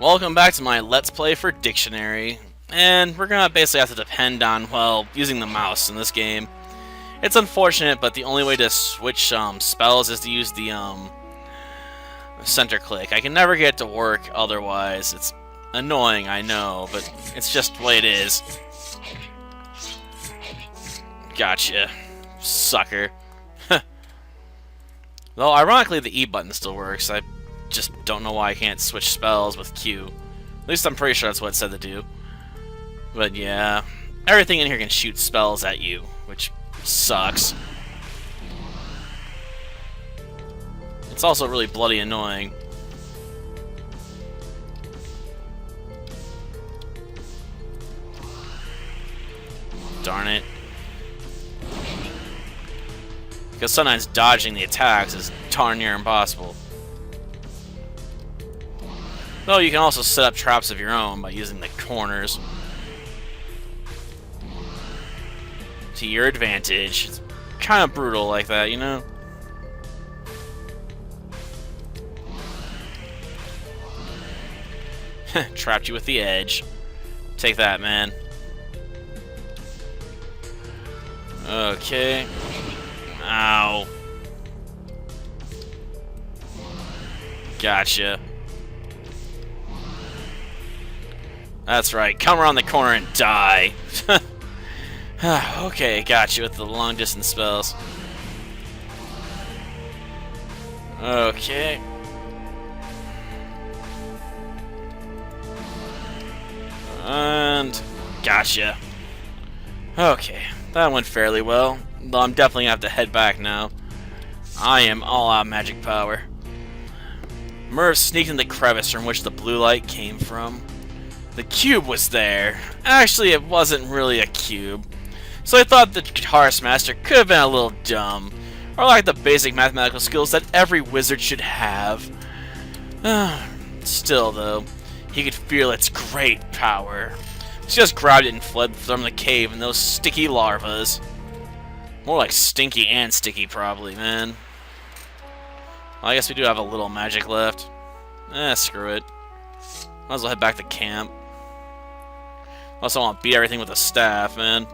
Welcome back to my Let's Play for Dictionary. And we're gonna basically have to depend on, well, using the mouse in this game. It's unfortunate, but the only way to switch spells is to use the center click. I can never get it to work otherwise. It's annoying, I know, but it's just the way it is. Gotcha, sucker. Though, ironically, the E button still works. I just don't know why I can't switch spells with Q. At least I'm pretty sure that's what it said to do. But yeah, everything in here can shoot spells at you, which sucks. It's also really bloody annoying. Darn it. Because sometimes dodging the attacks is darn near impossible. Though you can also set up traps of your own by using the corners to your advantage. It's kind of brutal like that, you know? Trapped you with the edge. Take that, man. Okay. Ow. Gotcha. That's right. Come around the corner and die. Okay, got you with the long distance spells. Okay. And gotcha. Okay, that went fairly well. Though I'm definitely gonna have to head back now. I am all out of magic power. Merv sneaked in the crevice from which the blue light came from. The cube was there. Actually, it wasn't really a cube. So I thought the guitarist master could have been a little dumb, or lacked the basic mathematical skills that every wizard should have. Still, though, he could feel its great power. He just grabbed it and fled from the cave and those sticky larvas. More like stinky and sticky, probably, man. Well, I guess we do have a little magic left. Screw it. Might as well head back to camp. Unless I want to beat everything with a staff, man.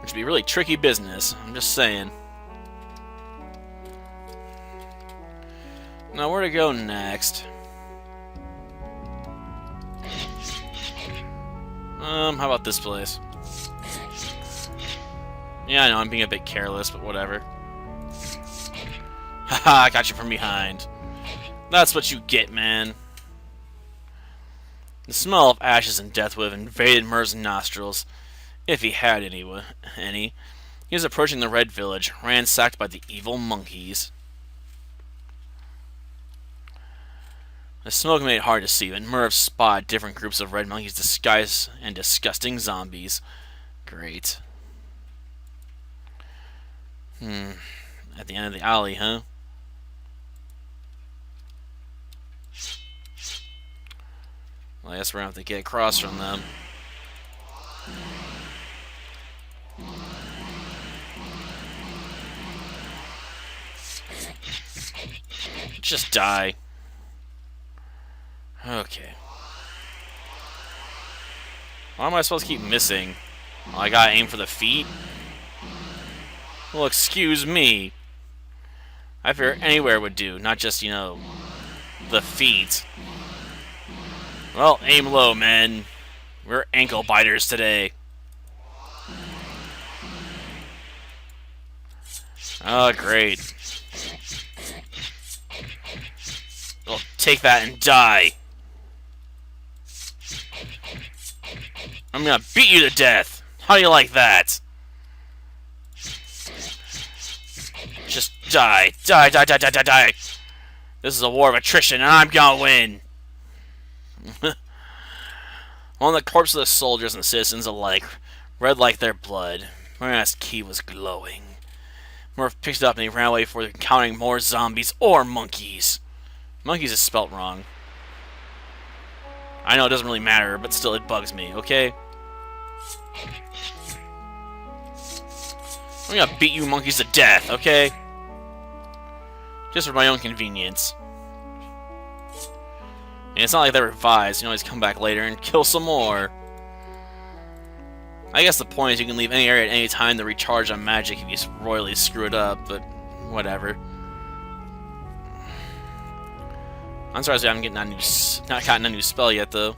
Which would be really tricky business, I'm just saying. Now, where to go next? How about this place? Yeah, I know, I'm being a bit careless, but whatever. Haha, I got you from behind. That's what you get, man. The smell of ashes and death would have invaded Merv's nostrils, if he had any. He was approaching the Red Village, ransacked by the evil monkeys. The smoke made it hard to see, but Merv spotted different groups of red monkeys disguised and disgusting zombies. Great. At the end of the alley, huh? Well, I guess we're gonna have to get across from them. Just die. Okay. Why am I supposed to keep missing? Oh, I gotta aim for the feet? Well, excuse me. I figure anywhere would do, not just, you know, the feet. Well, aim low, men. We're ankle biters today. Oh, great. Well, take that and die. I'm gonna beat you to death. How do you like that? Just die. Die, die, die, die, die, die. This is a war of attrition, and I'm gonna win. On the corpses of the soldiers and citizens alike, red like their blood, Marana's key was glowing. Murph picked it up and he ran away before encountering more zombies or monkeys. Monkeys is spelt wrong. I know it doesn't really matter, but still it bugs me, okay? I'm gonna beat you monkeys to death, okay? Just for my own convenience. And it's not like they're revised. You can always come back later and kill some more. I guess the point is you can leave any area at any time to recharge on magic if you royally screw it up, but whatever. I'm surprised I haven't not gotten a new spell yet, though.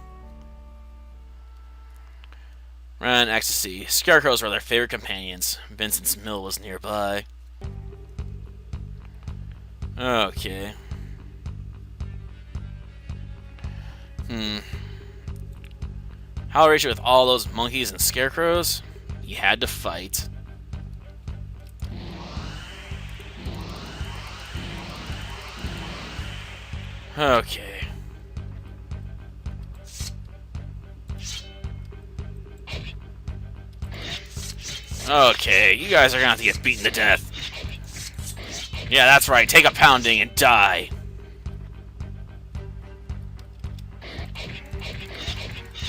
Ran ecstasy. Scarecrows were their favorite companions. Vincent's mill was nearby. Okay. How ratio with all those monkeys and scarecrows? You had to fight. Okay. Okay, you guys are gonna have to get beaten to death. Yeah, that's right. Take a pounding and die.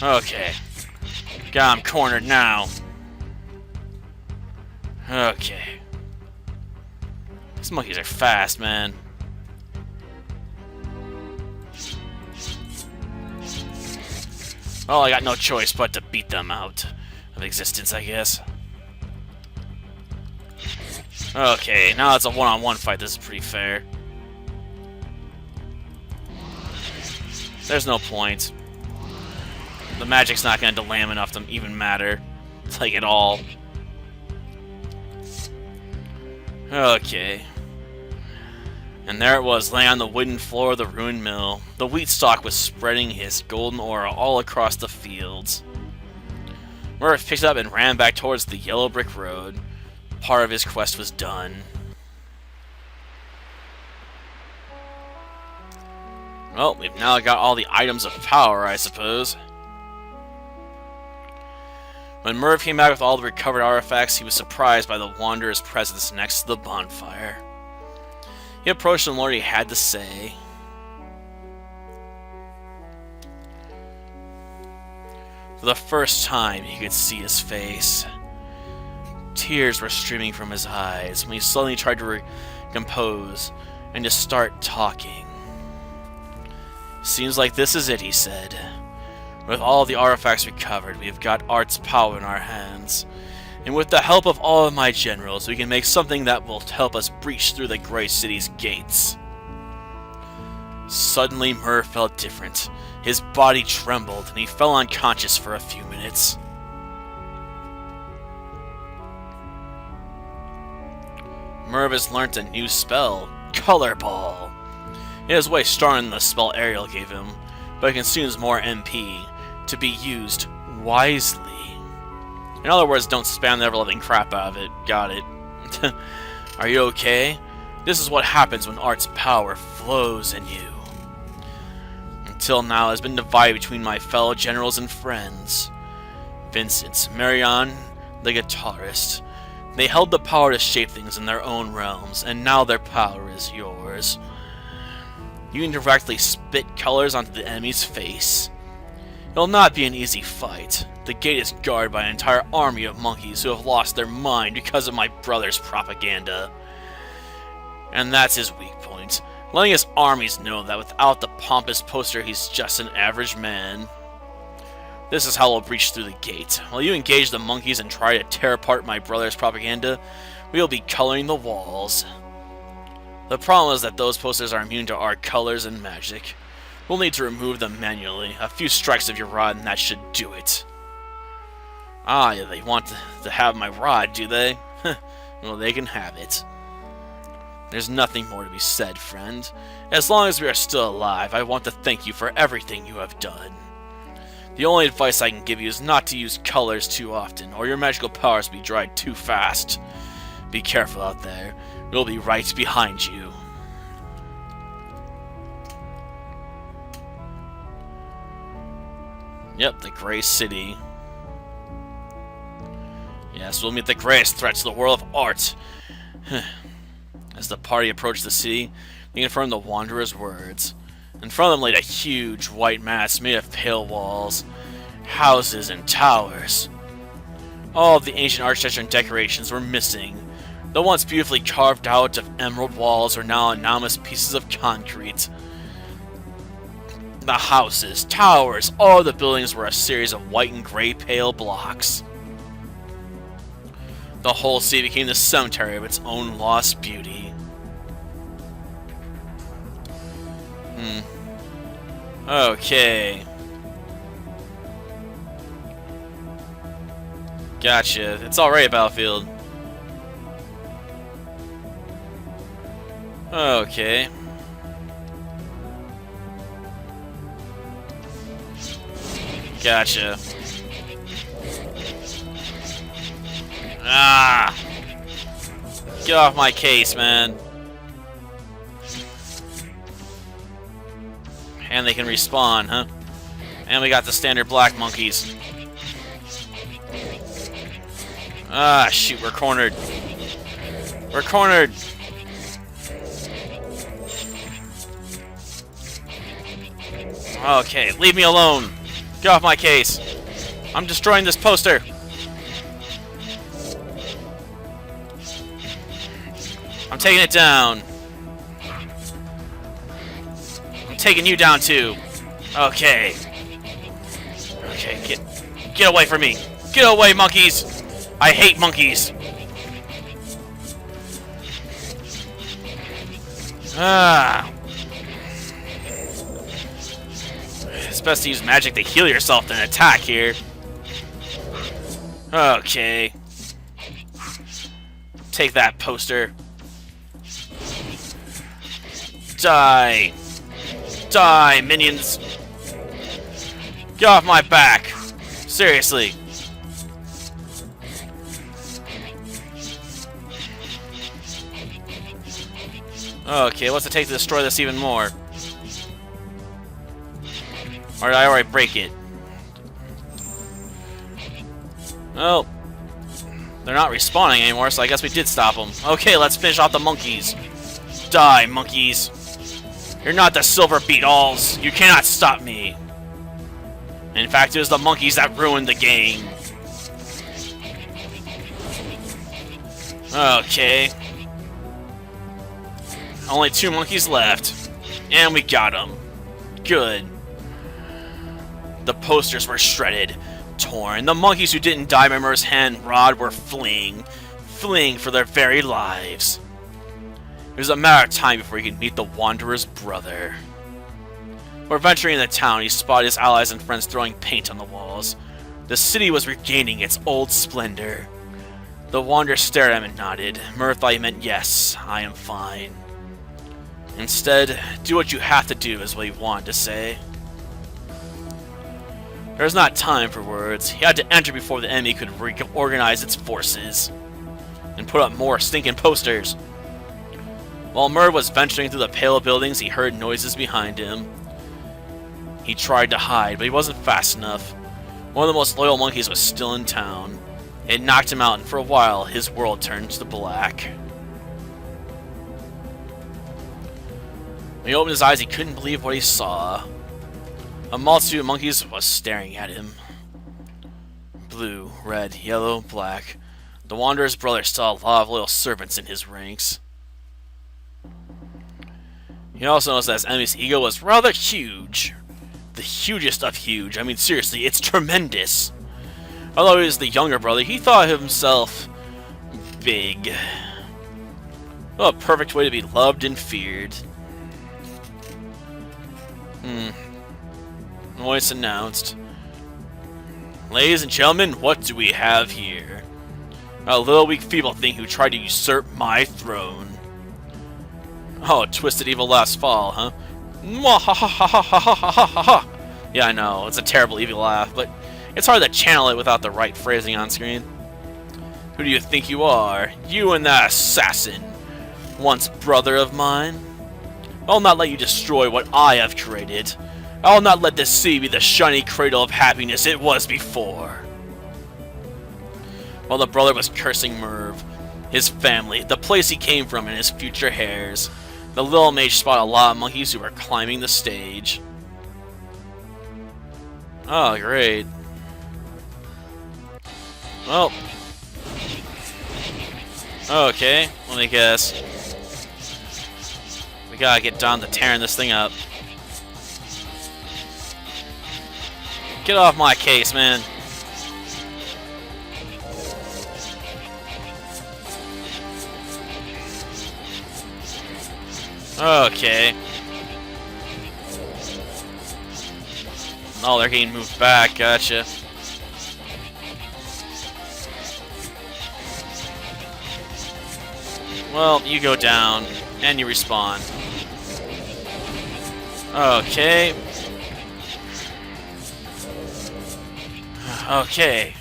Okay. Got him cornered now. Okay. These monkeys are fast, man. Well, I got no choice but to beat them out of existence, I guess. Okay, now it's a one-on-one fight. This is pretty fair. There's no point. The magic's not going to delam enough to even matter. Like, at all. Okay. And there it was, laying on the wooden floor of the ruined mill. The wheat stalk was spreading his golden aura all across the fields. Murph picked it up and ran back towards the yellow brick road. Part of his quest was done. Well, we've now got all the items of power, I suppose. When Murph came back with all the recovered artifacts, he was surprised by the Wanderer's presence next to the bonfire. He approached and learned what he had to say. For the first time, he could see his face. Tears were streaming from his eyes when he suddenly tried to compose and to start talking. Seems like this is it, he said. With all the artifacts recovered, we have got Art's power in our hands. And with the help of all of my generals, we can make something that will help us breach through the Grey City's gates. Suddenly, Murph felt different. His body trembled, and he fell unconscious for a few minutes. Murph has learnt a new spell, Color Ball. It is way stronger than the spell Ariel gave him, but it consumes more MP to be used wisely. In other words, don't spam the ever-loving crap out of it. Got it. Are you okay? This is what happens when Art's power flows in you. Until now, it has been divided between my fellow generals and friends. Vincent, Marion, the guitarist. They held the power to shape things in their own realms, and now their power is yours. You can directly spit colors onto the enemy's face. It will not be an easy fight. The gate is guarded by an entire army of monkeys who have lost their mind because of my brother's propaganda. And that's his weak point, letting his armies know that without the pompous poster he's just an average man. This is how we'll breach through the gate. While you engage the monkeys and try to tear apart my brother's propaganda, we'll be coloring the walls. The problem is that those posters are immune to our colors and magic. We'll need to remove them manually. A few strikes of your rod and that should do it. Ah, yeah, they want to have my rod, do they? Well, they can have it. There's nothing more to be said, friend. As long as we are still alive, I want to thank you for everything you have done. The only advice I can give you is not to use colors too often, or your magical powers will be dried too fast. Be careful out there. We'll be right behind you. Yep, the Grey City. Yes, we'll meet the greatest threat to the world of art. As the party approached the city, they confirmed the Wanderer's words. In front of them laid a huge white mass made of pale walls, houses, and towers. All of the ancient architecture and decorations were missing. The once beautifully carved out of emerald walls are now enormous pieces of concrete. The houses, towers, all the buildings were a series of white and gray pale blocks. The whole city became the cemetery of its own lost beauty. Okay. Gotcha. It's alright, Battlefield. Okay. Gotcha. Ah! Get off my case, man. And they can respawn, huh? And we got the standard black monkeys. Ah, shoot, we're cornered. We're cornered! Okay, leave me alone. Get off my case. I'm destroying this poster. I'm taking it down. I'm taking you down too. Okay. Okay, get away from me. Get away, monkeys. I hate monkeys. Ah. It's best to use magic to heal yourself than attack here. Okay. Take that, poster. Die. Die, minions. Get off my back. Seriously. Okay, what's it take to destroy this even more? Or did I already break it? Oh. They're not respawning anymore, so I guess we did stop them. Okay, let's finish off the monkeys. Die, monkeys. You're not the silver beetles. You cannot stop me. In fact, it was the monkeys that ruined the game. Okay. Only 2 monkeys left. And we got them. Good. The posters were shredded, torn. The monkeys who didn't die by Murr's hand rod were fleeing for their very lives. It was a matter of time before he could meet the Wanderer's brother. While venturing in the town, he spotted his allies and friends throwing paint on the walls. The city was regaining its old splendor. The Wanderer stared at him and nodded. Murr thought he meant yes, I am fine. Instead, do what you have to do is what he wanted to say. There was not time for words. He had to enter before the enemy could reorganize its forces and put up more stinking posters. While Murr was venturing through the pale buildings, he heard noises behind him. He tried to hide, but he wasn't fast enough. One of the most loyal monkeys was still in town. It knocked him out, and for a while, his world turned to black. When he opened his eyes, he couldn't believe what he saw. A multitude of monkeys was staring at him. Blue, red, yellow, black. The Wanderer's brother saw a lot of loyal servants in his ranks. He also noticed that his enemy's ego was rather huge. The hugest of huge. I mean, seriously, it's tremendous. Although he was the younger brother, he thought of himself big. What a perfect way to be loved and feared. Voice announced. Ladies and gentlemen, what do we have here? A little weak feeble thing who tried to usurp my throne. Oh, twisted evil last fall, huh? Yeah, I know, it's a terrible evil laugh, but it's hard to channel it without the right phrasing on screen. Who do you think you are? You and that assassin, once brother of mine? I'll not let you destroy what I have created. I'll not let this sea be the shiny cradle of happiness it was before. While the brother was cursing Merv, his family, the place he came from, and his future heirs, the little mage spotted a lot of monkeys who were climbing the stage. Oh, great. Well. Okay, let me guess. We gotta get down to tearing this thing up. Get off my case, man. Okay. Oh, they're getting moved back. Gotcha. Well, you go down, and you respawn. Okay. Okay.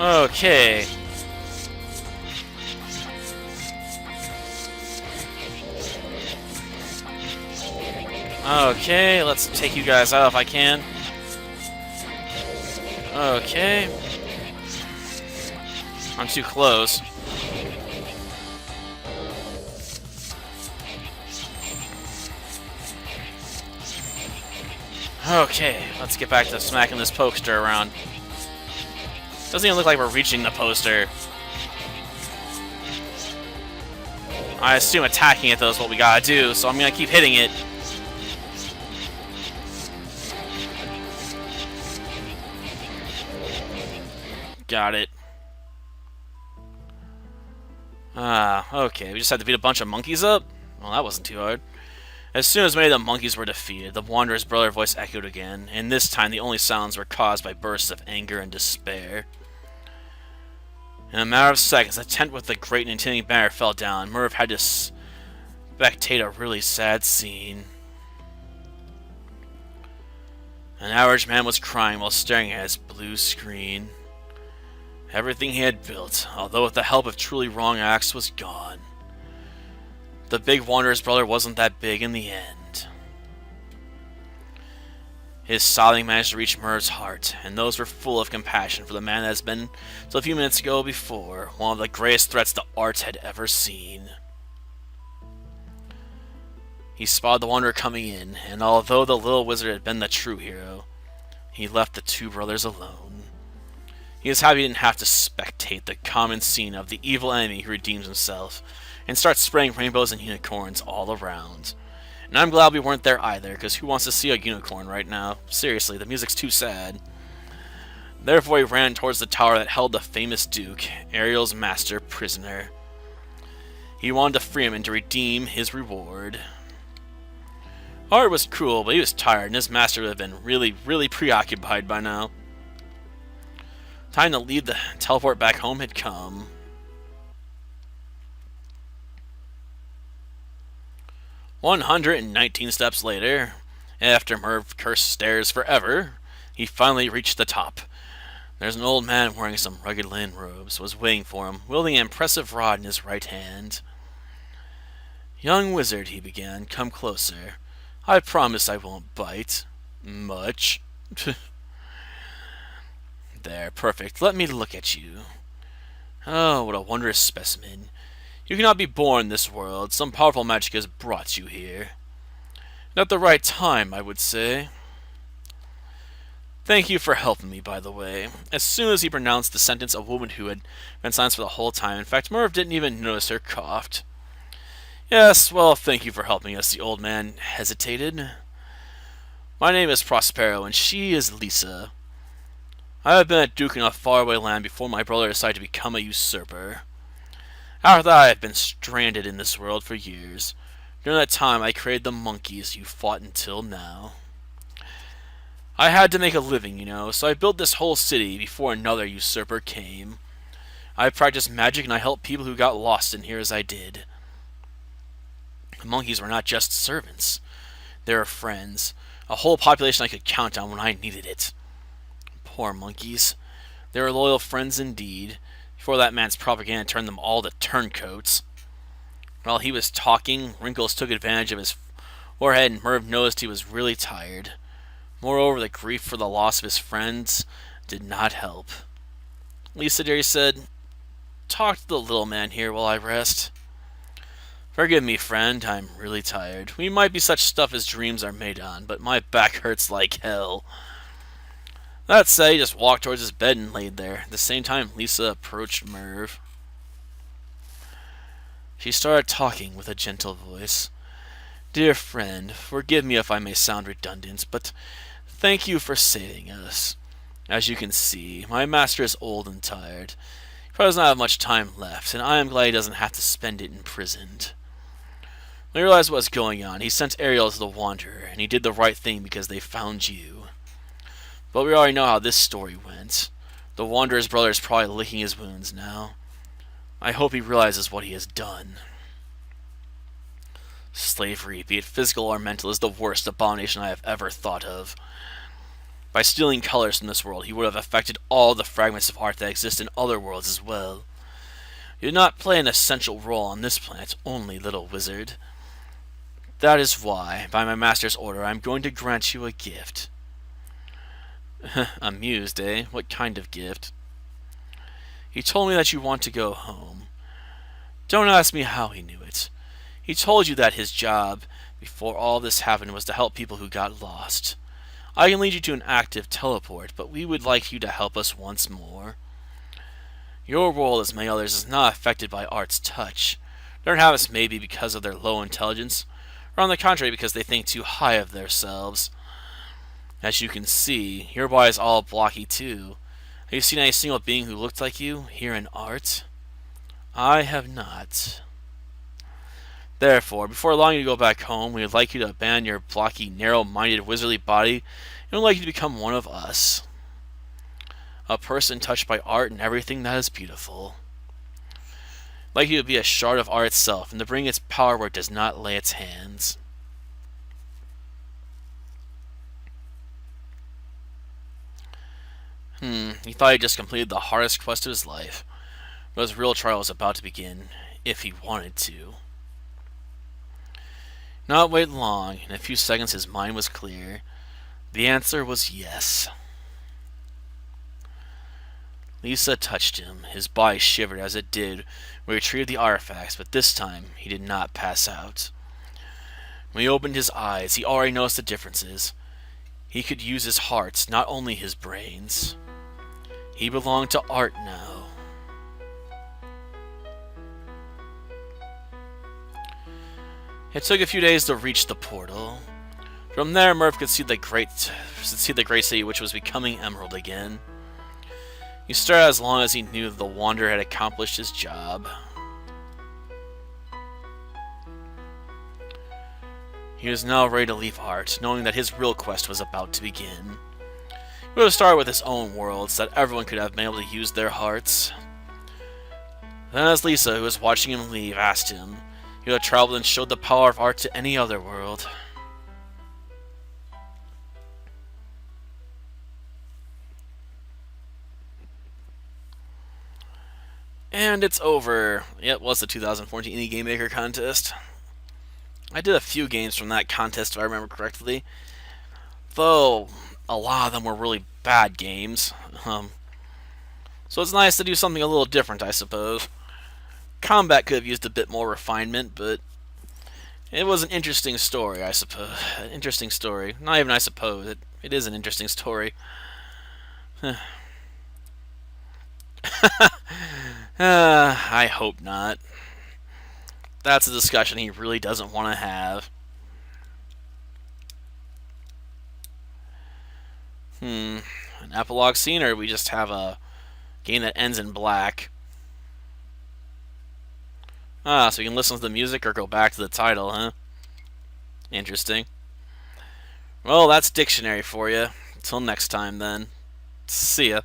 Okay. Okay, let's take you guys out if I can. Okay. I'm too close. Okay, let's get back to smacking this poster around. Doesn't even look like we're reaching the poster. I assume attacking it though is what we gotta do, so I'm gonna keep hitting it. Got it. Okay, we just had to beat a bunch of monkeys up? Well, that wasn't too hard. As soon as many of the monkeys were defeated, the Wanderer's brother voice echoed again, and this time the only sounds were caused by bursts of anger and despair. In a matter of seconds, the tent with the great and intimidating banner fell down. Merv had to spectate a really sad scene. An average man was crying while staring at his blue screen. Everything he had built, although with the help of truly wrong acts, was gone. The big Wanderer's brother wasn't that big in the end. His sobbing managed to reach Merv's heart, and those were full of compassion for the man that has been, till a few minutes ago before, one of the greatest threats the art had ever seen. He spotted the Wanderer coming in, and although the little wizard had been the true hero, he left the two brothers alone. He was happy he didn't have to spectate the common scene of the evil enemy who redeems himself, and starts spraying rainbows and unicorns all around. And I'm glad we weren't there either, because who wants to see a unicorn right now? Seriously, the music's too sad. Therefore he ran towards the tower that held the famous Duke, Ariel's master prisoner. He wanted to free him and to redeem his reward. Art was cruel, but he was tired, and his master would have been really preoccupied by now. Time to leave the teleport back home had come. 119 steps later, after Merv cursed stairs forever, he finally reached the top. There's an old man wearing some rugged linen robes was waiting for him, wielding an impressive rod in his right hand. "Young wizard," he began, "come closer. I promise I won't bite. Much." There, perfect. Let me look at you. Oh, what a wondrous specimen. You cannot be born in this world. Some powerful magic has brought you here. And at the right time, I would say. Thank you for helping me, by the way. As soon as he pronounced the sentence, a woman who had been silent for the whole time, in fact, Merv didn't even notice her, coughed. Yes, well, thank you for helping us, the old man hesitated. My name is Prospero, and she is Lisa. I have been a duke in a faraway land before my brother decided to become a usurper. After that, I have been stranded in this world for years. During that time, I created the monkeys you fought until now. I had to make a living, you know, so I built this whole city before another usurper came. I practiced magic and I helped people who got lost in here as I did. The monkeys were not just servants. They were friends. A whole population I could count on when I needed it. Poor monkeys. They were loyal friends indeed. Before that man's propaganda turned them all to turncoats. While he was talking, Wrinkles took advantage of his forehead, and Merv noticed he was really tired. Moreover, the grief for the loss of his friends did not help. Lisa dear, he said, talk to the little man here while I rest. Forgive me, friend, I'm really tired. We might be such stuff as dreams are made on, but my back hurts like hell. That said, he just walked towards his bed and laid there. At the same time, Lisa approached Merv. She started talking with a gentle voice. Dear friend, forgive me if I may sound redundant, but thank you for saving us. As you can see, my master is old and tired. He probably doesn't have much time left, and I am glad he doesn't have to spend it imprisoned. When he realized what was going on, he sent Ariel to the Wanderer, and he did the right thing because they found you. But we already know how this story went. The Wanderer's brother is probably licking his wounds now. I hope he realizes what he has done. Slavery, be it physical or mental, is the worst abomination I have ever thought of. By stealing colors from this world, he would have affected all the fragments of art that exist in other worlds as well. You did not play an essential role on this planet, only, little wizard. That is why, by my master's order, I am going to grant you a gift. Amused, eh? What kind of gift? He told me that you want to go home. Don't ask me how he knew it. He told you that his job, before all this happened, was to help people who got lost. I can lead you to an active teleport, but we would like you to help us once more. Your world, as many others, is not affected by art's touch. Their habits may be because of their low intelligence, or on the contrary because they think too high of themselves. As you can see, your body is all blocky too. Have you seen any single being who looked like you here in art? I have not. Therefore, before allowing you to go back home, we would like you to abandon your blocky, narrow-minded, wizardly body, and would like you to become one of us. A person touched by art and everything that is beautiful. Like you to be a shard of art itself, and to bring its power where it does not lay its hands. He thought he just completed the hardest quest of his life, but his real trial was about to begin, if he wanted to. Not wait long. In a few seconds his mind was clear. The answer was yes. Lisa touched him. His body shivered as it did when he retrieved the artifacts, but this time he did not pass out. When he opened his eyes, he already noticed the differences. He could use his heart, not only his brains. He belonged to art now. It took a few days to reach the portal. From there, Merv could see the great city, which was becoming emerald again. He stared as long as he knew the Wanderer had accomplished his job. He was now ready to leave art, knowing that his real quest was about to begin. He would have started with his own world, so that everyone could have been able to use their hearts. Then, as Lisa, who was watching him leave, asked him, he would have traveled and showed the power of art to any other world. And it's over. It was the 2014 Indie Game Maker contest. I did a few games from that contest, if I remember correctly. Though, a lot of them were really bad games. So it's nice to do something a little different, I suppose. Combat could have used a bit more refinement, but it was an interesting story, I suppose. An interesting story. Not even I suppose. It is an interesting story. I hope not. That's a discussion he really doesn't want to have. An epilogue scene, or we just have a game that ends in black? So you can listen to the music or go back to the title, huh? Interesting. Well, that's dictionary for you. Until next time, then. See ya.